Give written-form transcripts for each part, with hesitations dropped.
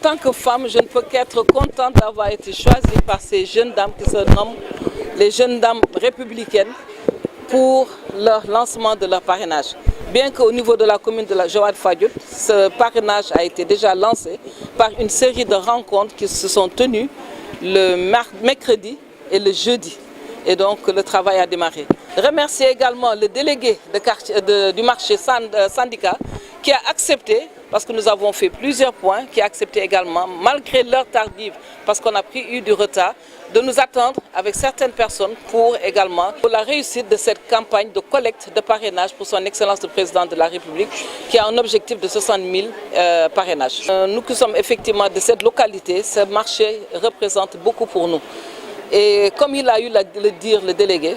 tant que femme, je ne peux qu'être contente d'avoir été choisie par ces jeunes dames qui se nomment les jeunes dames républicaines pour leur lancement de leur parrainage. Bien qu'au niveau de la commune de la Joal-Fadiouth, ce parrainage a été déjà lancé par une série de rencontres qui se sont tenues le mercredi et le jeudi. Et donc le travail a démarré. Remercier également le délégué du marché syndicat qui a accepté, parce que nous avons fait plusieurs points, qui a accepté également, malgré l'heure tardive, parce qu'on a eu du retard, de nous attendre avec certaines personnes pour la réussite de cette campagne de collecte de parrainage pour son Excellence le Président de la République, qui a un objectif de 60 000 parrainages. Nous qui sommes effectivement de cette localité, ce marché représente beaucoup pour nous. Et comme il a eu le dire le délégué,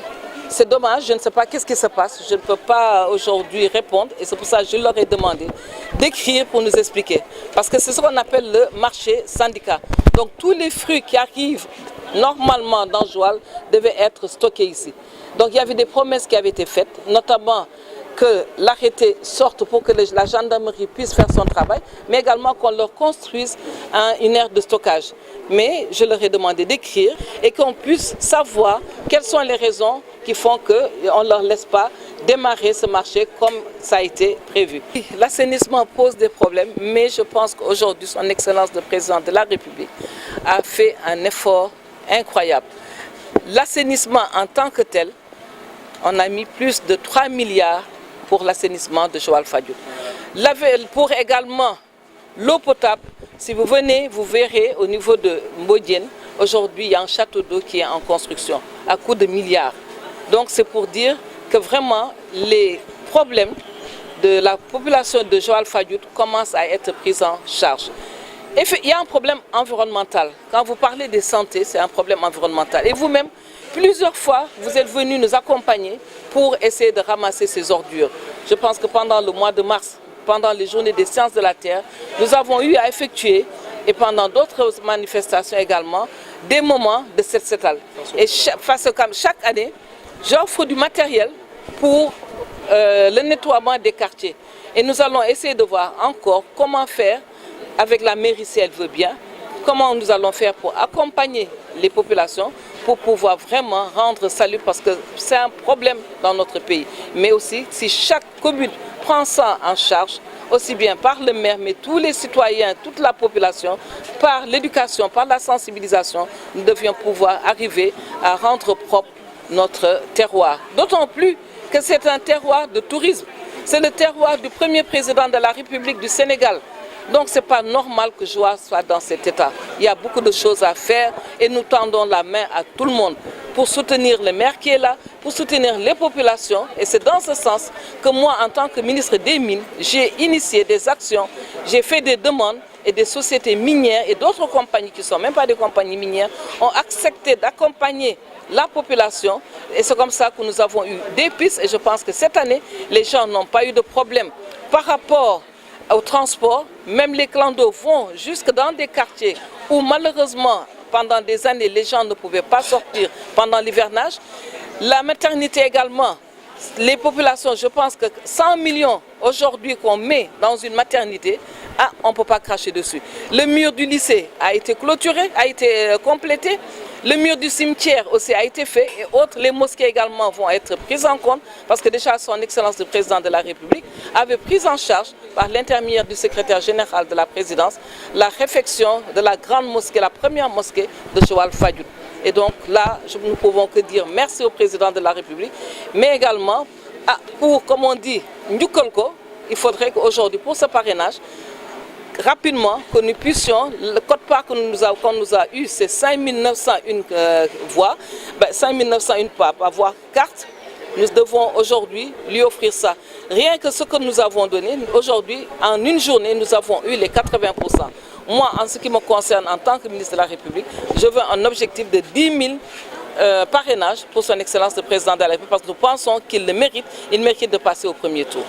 c'est dommage, je ne sais pas qu'est-ce qui se passe, je ne peux pas aujourd'hui répondre et c'est pour ça que je leur ai demandé d'écrire pour nous expliquer. Parce que c'est ce qu'on appelle le marché syndicat. Donc tous les fruits qui arrivent normalement dans Joal devaient être stockés ici. Donc il y avait des promesses qui avaient été faites, notamment que l'arrêté sorte pour que la gendarmerie puisse faire son travail, mais également qu'on leur construise une aire de stockage. Mais je leur ai demandé d'écrire et qu'on puisse savoir quelles sont les raisons qui font qu'on ne leur laisse pas démarrer ce marché comme ça a été prévu. L'assainissement pose des problèmes, mais je pense qu'aujourd'hui, son Excellence le Président de la République a fait un effort incroyable. L'assainissement en tant que tel, on a mis plus de 3 milliards pour l'assainissement de Joal-Fadiouth. Pour également l'eau potable, si vous venez, vous verrez au niveau de Mbodiène, aujourd'hui il y a un château d'eau qui est en construction à coût de milliards. Donc c'est pour dire que vraiment les problèmes de la population de Joal-Fadiouth commencent à être pris en charge. Et il y a un problème environnemental. Quand vous parlez de santé, c'est un problème environnemental. Et vous-même, plusieurs fois, vous êtes venus nous accompagner pour essayer de ramasser ces ordures. Je pense que pendant le mois de mars, pendant les journées des sciences de la Terre, nous avons eu à effectuer, et pendant d'autres manifestations également, des moments de set-setal. Et chaque année, j'offre du matériel pour le nettoiement des quartiers. Et nous allons essayer de voir encore comment faire avec la mairie si elle veut bien, comment nous allons faire pour accompagner les populations pour pouvoir vraiment rendre salut parce que c'est un problème dans notre pays. Mais aussi, si chaque commune prend ça en charge, aussi bien par le maire, mais tous les citoyens, toute la population, par l'éducation, par la sensibilisation, nous devions pouvoir arriver à rendre propre notre terroir. D'autant plus que c'est un terroir de tourisme. C'est le terroir du premier président de la République du Sénégal. Donc ce n'est pas normal que Joal soit dans cet état. Il y a beaucoup de choses à faire et nous tendons la main à tout le monde pour soutenir le maire qui est là, pour soutenir les populations. Et c'est dans ce sens que moi, en tant que ministre des Mines, j'ai initié des actions, j'ai fait des demandes et des sociétés minières et d'autres compagnies qui ne sont même pas des compagnies minières ont accepté d'accompagner la population. Et c'est comme ça que nous avons eu des pistes et je pense que cette année, les gens n'ont pas eu de problème par rapport au transport. Même les clandos vont jusque dans des quartiers où malheureusement pendant des années les gens ne pouvaient pas sortir pendant l'hivernage. La maternité également, les populations, je pense que 100 millions aujourd'hui qu'on met dans une maternité, on ne peut pas cracher dessus. Le mur du lycée a été clôturé, a été complété. Le mur du cimetière aussi a été fait et autres, les mosquées également vont être prises en compte parce que déjà son Excellence le Président de la République avait pris en charge par l'intermédiaire du secrétaire général de la présidence la réfection de la grande mosquée, la première mosquée de Joal-Fadiouth. Et donc là, nous ne pouvons que dire merci au Président de la République, mais également pour, comme on dit, Ndoukolko, il faudrait qu'aujourd'hui pour ce parrainage, rapidement, que nous puissions, le code-part qu'on nous a eu, c'est 5901 voix, 5901 par voix carte, nous devons aujourd'hui lui offrir ça. Rien que ce que nous avons donné, aujourd'hui, en une journée, nous avons eu les 80%. Moi, en ce qui me concerne, en tant que ministre de la République, je veux un objectif de 10 000 parrainages pour son Excellence le Président de la République, parce que nous pensons qu'il le mérite, il mérite de passer au premier tour.